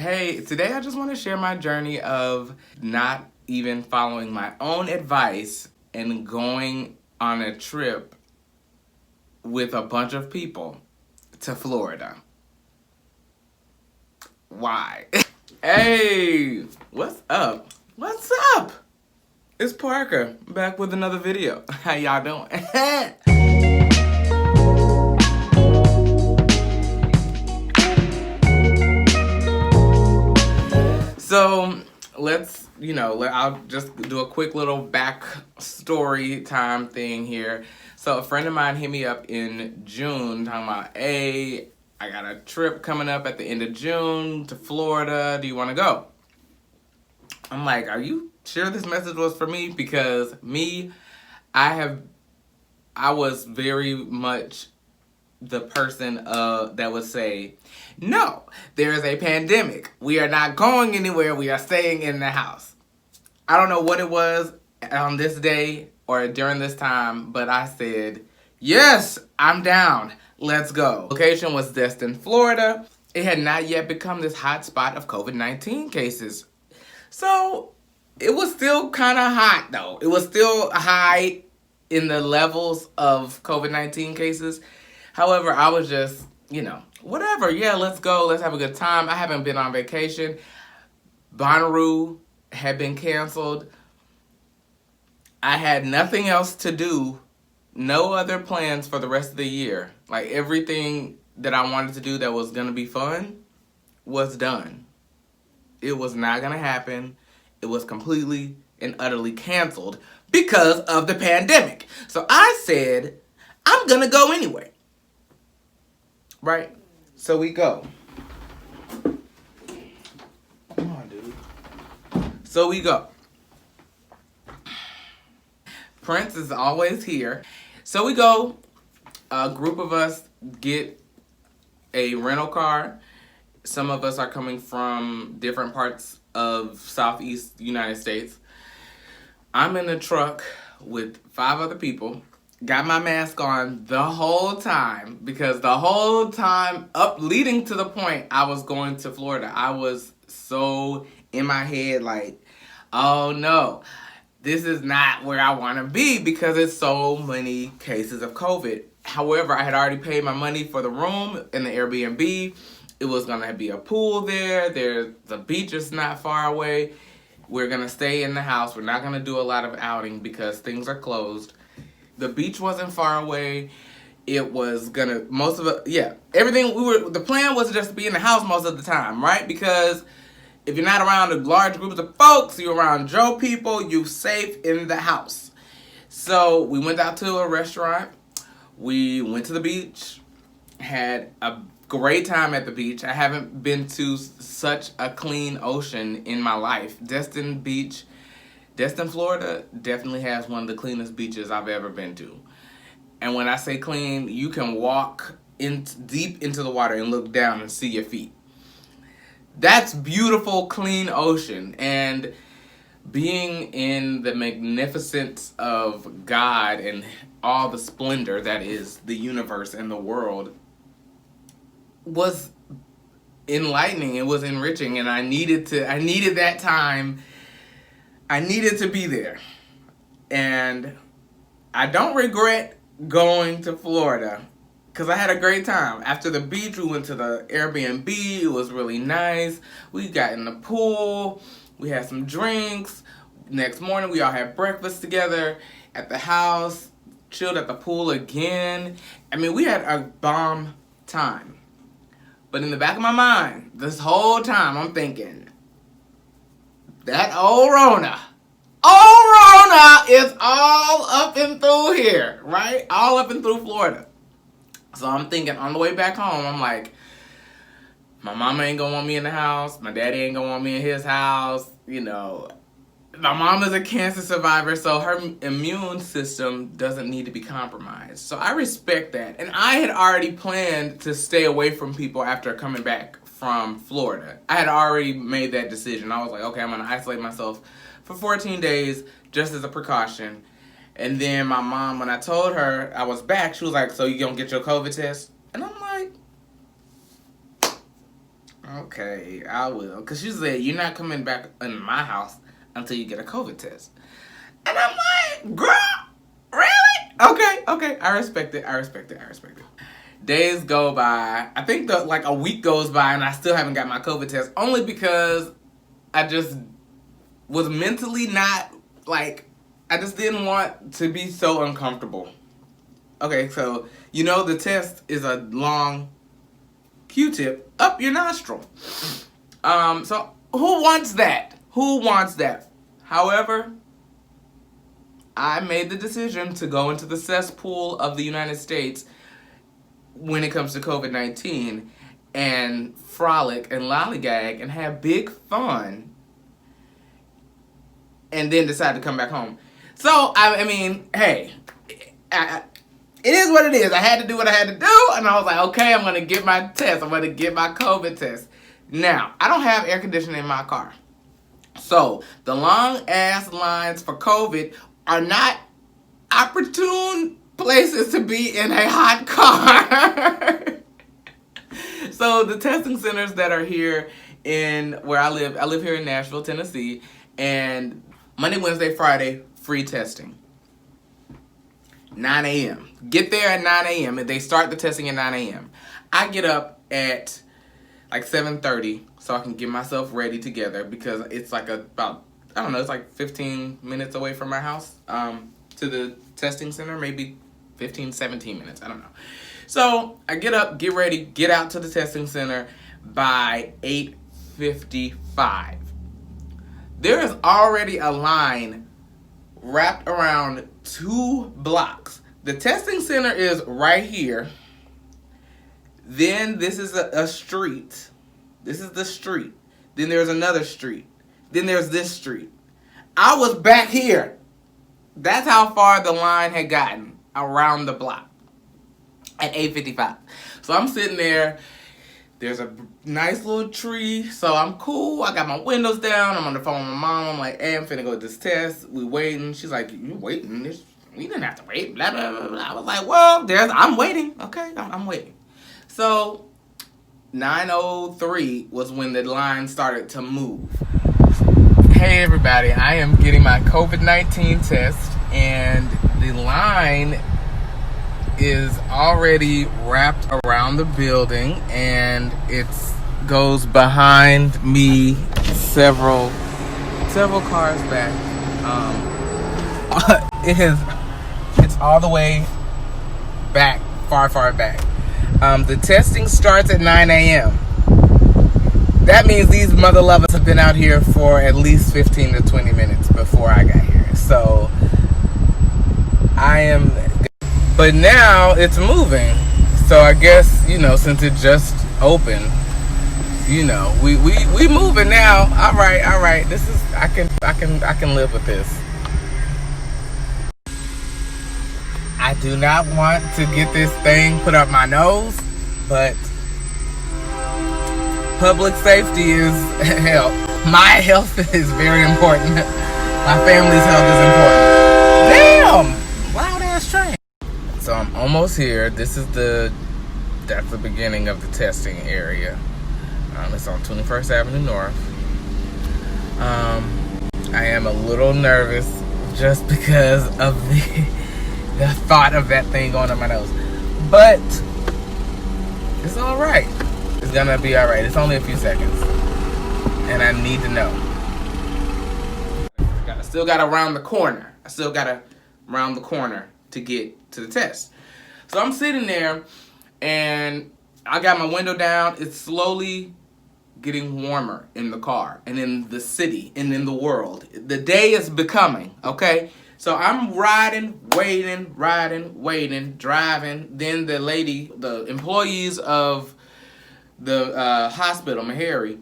Hey, today I just want to share my journey of not even following my own advice and going on a trip with a bunch of people to Florida. Why? Hey, what's up? What's up? It's Parker, back with another video. How y'all doing? So let's, I'll just do a quick little back story time thing here. So a friend of mine hit me up in June talking about, hey, I got a trip coming up at the end of June to Florida. Do you want to go? I'm like, are you sure this message was for me? Because I was very much the person that would say, no, there is a pandemic. We are not going anywhere. We are staying in the house. I don't know what it was on this day or during this time, but I said, yes, I'm down. Let's go. Location was DESTIN, Florida. It had not yet become this hot spot of COVID-19 cases. So it was still kind of hot though. It was still high in the levels of COVID-19 cases. However, I was just, whatever. Yeah, let's go. Let's have a good time. I haven't been on vacation. Bonnaroo had been canceled. I had nothing else to do. No other plans for the rest of the year. Like everything that I wanted to do that was going to be fun was done. It was not going to happen. It was completely and utterly canceled because of the pandemic. So I said, I'm going to go anyway. Right? So we go. Come on, dude. So we go. Prince is always here. So we go. A group of us get a rental car. Some of us are coming from different parts of Southeast United States. I'm in the truck with 5 other people. Got my mask on the whole time because the whole time up leading to the point I was going to Florida, I was so in my head like, oh no, this is not where I want to be because it's so many cases of COVID. However, I had already paid my money for the room in the Airbnb. It was going to be a pool there. The beach is not far away. We're going to stay in the house. We're not going to do a lot of outing because things are closed. The beach wasn't far away. It was gonna, the plan was just to be in the house most of the time, right? Because if you're not around a large groups of folks, you're around Joe people, you're safe in the house. So we went out to a restaurant. We went to the beach, had a great time at the beach. I haven't been to such a clean ocean in my life. Destin Beach, Destin, Florida definitely has one of the cleanest beaches I've ever been to. And when I say clean, you can walk deep into the water and look down and see your feet. That's beautiful, clean ocean. And being in the magnificence of God and all the splendor that is the universe and the world was enlightening. It was enriching. And I needed that time. I needed to be there. And I don't regret going to Florida because I had a great time. After the beach, we went to the Airbnb. It was really nice. We got in the pool. We had some drinks. Next morning, we all had breakfast together at the house. Chilled at the pool again. I mean, we had a bomb time. But in the back of my mind, this whole time, I'm thinking, that old Rona is all up and through here, right? All up and through Florida. So I'm thinking on the way back home, I'm like, my mama ain't gonna want me in the house. My daddy ain't gonna want me in his house. My mom is a cancer survivor, so her immune system doesn't need to be compromised. So I respect that. And I had already planned to stay away from people after coming back from Florida. I had already made that decision. I was like, okay, I'm gonna isolate myself for 14 days just as a precaution. And then my mom, when I told her I was back, she was like, so you gonna get your COVID test? And I'm like, Okay, I will. Because she said, you're not coming back in my house until you get a COVID test. And I'm like, girl, really? Okay. I respect it. Days go by. I think like a week goes by and I still haven't got my COVID test. Only because I just was mentally not, like, I just didn't want to be so uncomfortable. Okay, so, the test is a long Q-tip up your nostril. So who wants that? However, I made the decision to go into the cesspool of the United States when it comes to COVID-19 and frolic and lollygag and have big fun and then decide to come back home. So, I mean, hey, it is what it is. I had to do what I had to do, and I was like, okay, I'm going to get my test. I'm going to get my COVID test. Now, I don't have air conditioning in my car. So, the long-ass lines for COVID are not opportune places to be in a hot car. So, the testing centers that are here in where I live here in Nashville, Tennessee, and Monday, Wednesday, Friday, free testing. 9 a.m. Get there at 9 a.m. and they start the testing at 9 a.m. I get up at like 7:30 so I can get myself ready together because it's like it's like 15 minutes away from my house to the testing center, maybe 15, 17 minutes, I don't know. So I get up, get ready, get out to the testing center by 8:55. There is already a line wrapped around 2 blocks. The testing center is right here. Then this is a street. This is the street. Then there's another street. Then there's this street. I was back here. That's how far the line had gotten around the block at 8:55. So I'm sitting there. There's a nice little tree, so I'm cool. I got my windows down. I'm on the phone with my mom. I'm like, hey, I'm finna go to this test. We waiting. She's like, you waiting? We didn't have to wait. Blah, blah, blah, blah. I was like, well, I'm waiting. Okay, I'm waiting. So 9:03 was when the line started to move. Hey, everybody. I am getting my COVID-19 test, and the line is already wrapped around the building, and it goes behind me several cars back. It's all the way back, far back. The testing starts at 9 a.m. That means these mother lovers have been out here for at least 15 to 20 minutes before I got here. So but now it's moving. So I guess, since it just opened, we moving now. All right. This is I can live with this. I do not want to get this thing put up my nose, but public safety is health. My health is very important. My family's health is important. Damn! Loud ass train. So I'm almost here. That's the beginning of the testing area. It's on 21st Avenue North. I am a little nervous just because of the thought of that thing going on my nose. But it's all right. It's gonna be all right. It's only a few seconds. And I need to know. I still gotta round the corner. To get to the test. So I'm sitting there and I got my window down. It's slowly getting warmer in the car and in the city and in the world. The day is becoming, okay? So I'm riding, waiting, driving. Then the employees of the hospital, Meharry,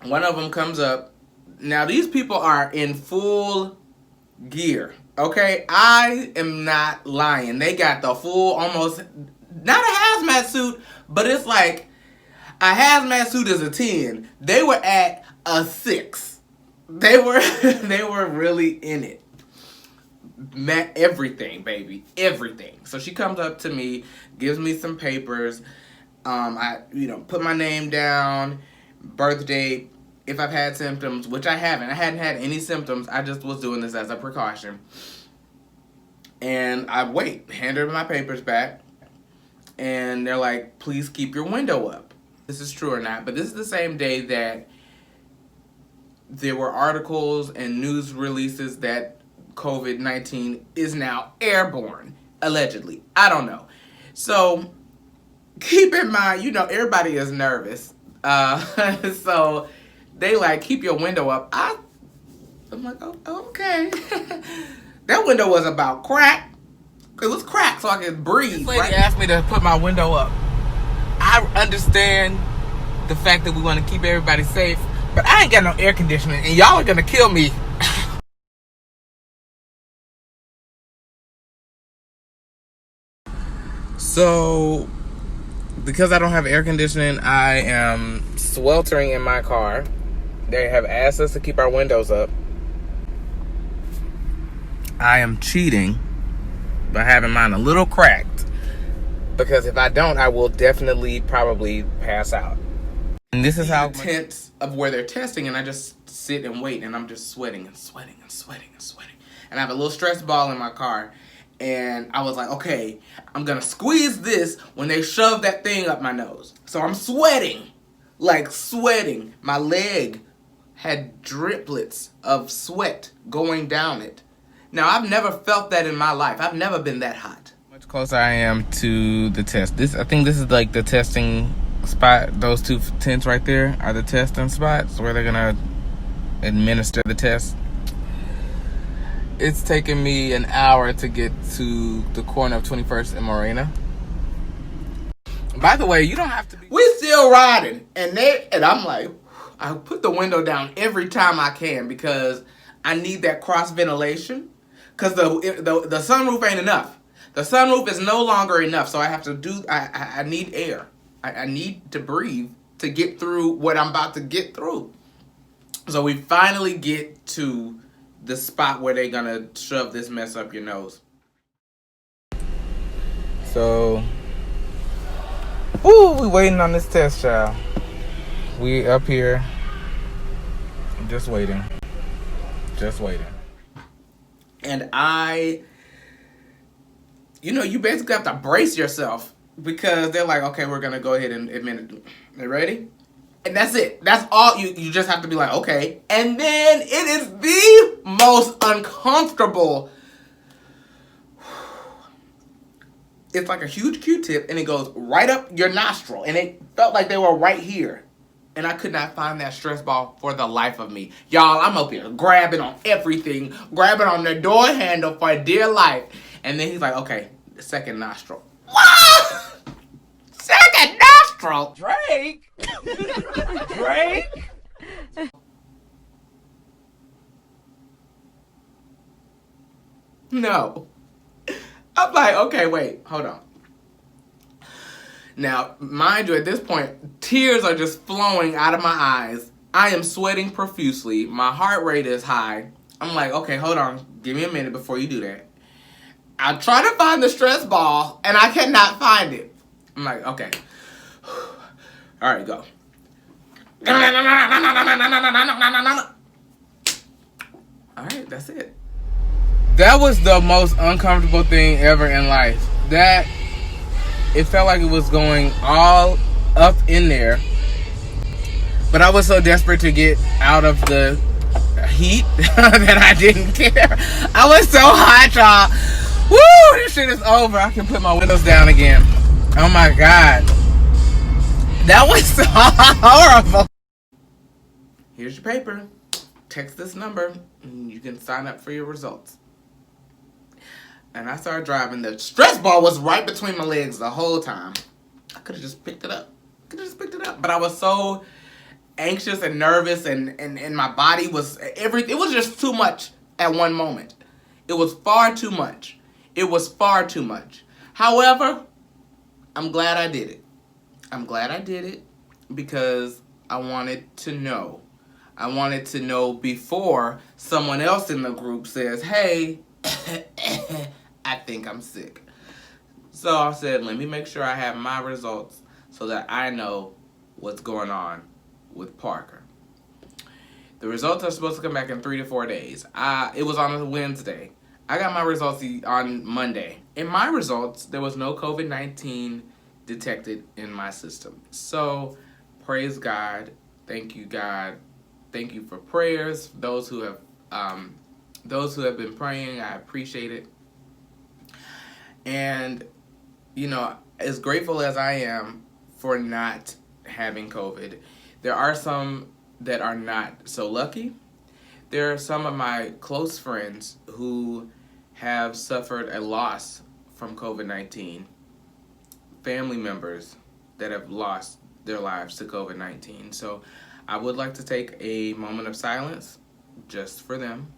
one of them comes up. Now these people are in full gear. Okay, I am not lying. They got the full, almost, not a hazmat suit, but it's like a hazmat suit is a 10. They were at a 6. They were really in it. Everything, baby, everything. So she comes up to me, gives me some papers. I, put my name down, birth date, if I've had symptoms, which I haven't. I hadn't had any symptoms. I just was doing this as a precaution. And I handed my papers back, and they're like, please keep your window up. This is true or not, but this is the same day that there were articles and news releases that COVID-19 is now airborne, allegedly. I don't know. So keep in mind, everybody is nervous. So they like, keep your window up. I'm like, oh, okay. That window was about crack. It was cracked so I could breathe. This lady asked me to put my window up. I understand the fact that we want to keep everybody safe, but I ain't got no air conditioning, and y'all are gonna kill me. So, because I don't have air conditioning, I am sweltering in my car. They have asked us to keep our windows up. I am cheating by having mine a little cracked, because if I don't, I will definitely probably pass out. And this is how tents of where they're testing, and I just sit and wait, and I'm just sweating and sweating and sweating and sweating. And I have a little stress ball in my car, and I was like, okay, I'm gonna squeeze this when they shove that thing up my nose. So I'm sweating, like sweating. My leg had driplets of sweat going down it. Now, I've never felt that in my life. I've never been that hot. Much closer I am to the test. I think this is like the testing spot. Those two tents right there are the testing spots where they're gonna administer the test. It's taken me an hour to get to the corner of 21st and Morena. By the way, you don't have to be... We still riding. And I'm like, I put the window down every time I can because I need that cross ventilation. Because the sunroof ain't enough. The sunroof is no longer enough. So I have to I need air. I need to breathe to get through what I'm about to get through. So we finally get to the spot where they're gonna shove this mess up your nose. So, we waiting on this test, child. We up here, just waiting. And you basically have to brace yourself because they're like, okay, we're gonna go ahead and admit it. You ready? And that's it. That's all. You just have to be like, okay. And then it is the most uncomfortable. It's like a huge Q-tip, and it goes right up your nostril. And it felt like they were right here. And I could not find that stress ball for the life of me. Y'all, I'm up here grabbing on everything. Grabbing on the door handle for dear life. And then he's like, okay, second nostril. What? Second nostril? Drake? Drake? No. I'm like, okay, wait, hold on. Now, mind you, at this point, tears are just flowing out of my eyes. I am sweating profusely. My heart rate is high. I'm like, okay, hold on. Give me a minute before you do that. I try to find the stress ball, and I cannot find it. I'm like, okay. All right, go. All right, that's it. That was the most uncomfortable thing ever in life. It felt like it was going all up in there. But I was so desperate to get out of the heat that I didn't care. I was so hot, y'all. Woo, this shit is over. I can put my windows down again. Oh my God. That was so horrible. Here's your paper. Text this number and you can sign up for your results. And I started driving. The stress ball was right between my legs the whole time. I could have just picked it up. But I was so anxious and nervous and my body was everything. It was just too much at one moment. It was far too much. However, I'm glad I did it. Because I wanted to know. I wanted to know before someone else in the group says, hey, I think I'm sick. So I said, let me make sure I have my results so that I know what's going on with Parker. The results are supposed to come back in 3 to 4 days. It was on a Wednesday. I got my results on Monday. In my results, there was no COVID-19 detected in my system. So, praise God. Thank you, God. Thank you for prayers. Those who have been praying, I appreciate it. And, you know, as grateful as I am for not having COVID, there are some that are not so lucky. There are some of my close friends who have suffered a loss from COVID-19. Family members that have lost their lives to COVID-19. So I would like to take a moment of silence just for them.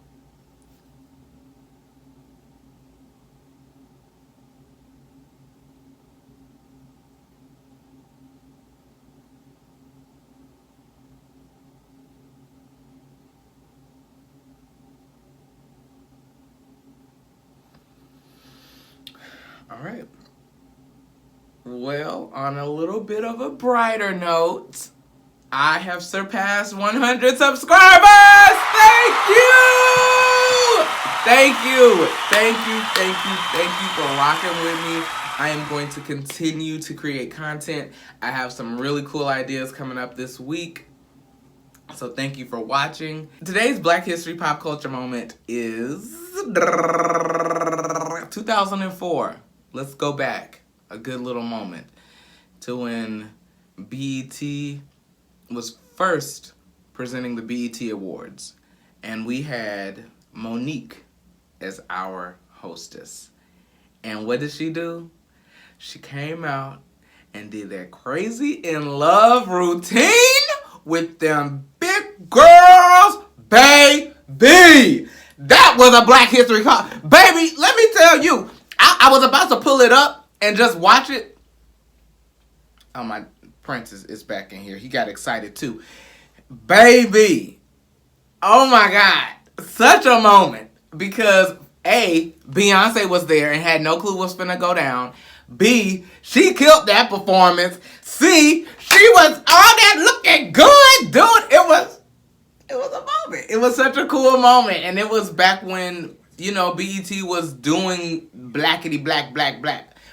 All right. Well, on a little bit of a brighter note, I have surpassed 100 subscribers! Thank you! Thank you! Thank you, thank you, thank you for rocking with me. I am going to continue to create content. I have some really cool ideas coming up this week. So thank you for watching. Today's Black History Pop Culture moment is 2004. Let's go back a good little moment to when BET was first presenting the BET Awards. And we had Monique as our hostess. And what did she do? She came out and did that crazy in love routine with them big girls, baby. That was a Black History baby, let me tell you, I was about to pull it up and just watch it. Oh, my Prince is back in here. He got excited too. Baby. Oh my God. Such a moment. Because A, Beyonce was there and had no clue what's finna go down. B, she killed that performance. C, she was on that looking good, dude. It was a moment. It was such a cool moment. And it was back when, you know, BET was doing blackity black.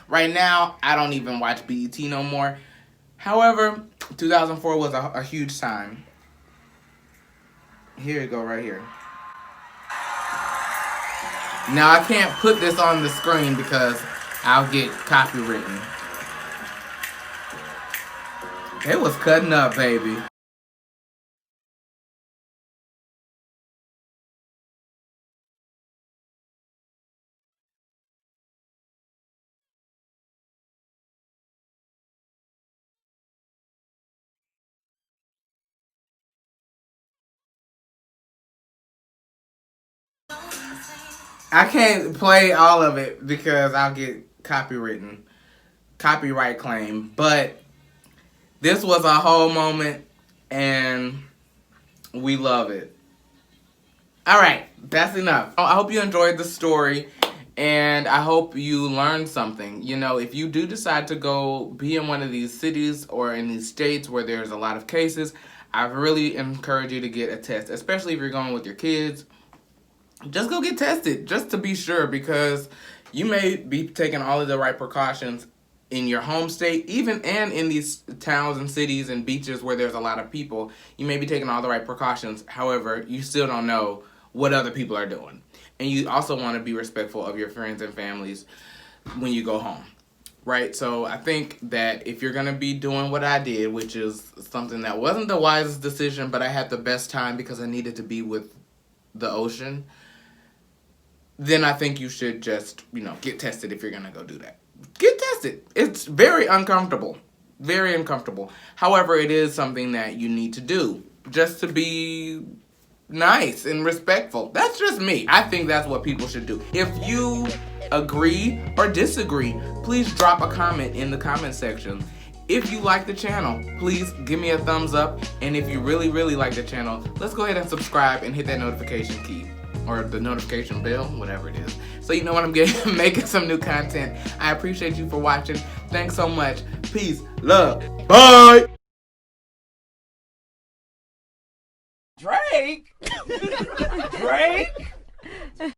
Right now, I don't even watch BET no more. However, 2004 was a huge time. Here you go, right here. Now, I can't put this on the screen because I'll get copywritten. It was cutting up, baby. I can't play all of it because I'll get copywritten. Copyright claim. But this was a whole moment and we love it. Alright, that's enough. I hope you enjoyed the story and I hope you learned something. You know, if you do decide to go be in one of these cities or in these states where there's a lot of cases, I really encourage you to get a test, especially if you're going with your kids. Just go get tested, just to be sure, because you may be taking all of the right precautions in your home state, even and in these towns and cities and beaches where there's a lot of people. You may be taking all the right precautions. However, you still don't know what other people are doing. And you also want to be respectful of your friends and families when you go home, right? So I think that if you're going to be doing what I did, which is something that wasn't the wisest decision, but I had the best time because I needed to be with the ocean, then I think you should just, you know, get tested if you're going to go do that. Get tested. It's very uncomfortable. Very uncomfortable. However, it is something that you need to do just to be nice and respectful. That's just me. I think that's what people should do. If you agree or disagree, please drop a comment in the comment section. If you like the channel, please give me a thumbs up. And if you really, really like the channel, let's go ahead and subscribe and hit that notification key. Or the notification bell, whatever it is. So you know when I'm making some new content. I appreciate you for watching. Thanks so much. Peace, love, bye. Drake? Drake?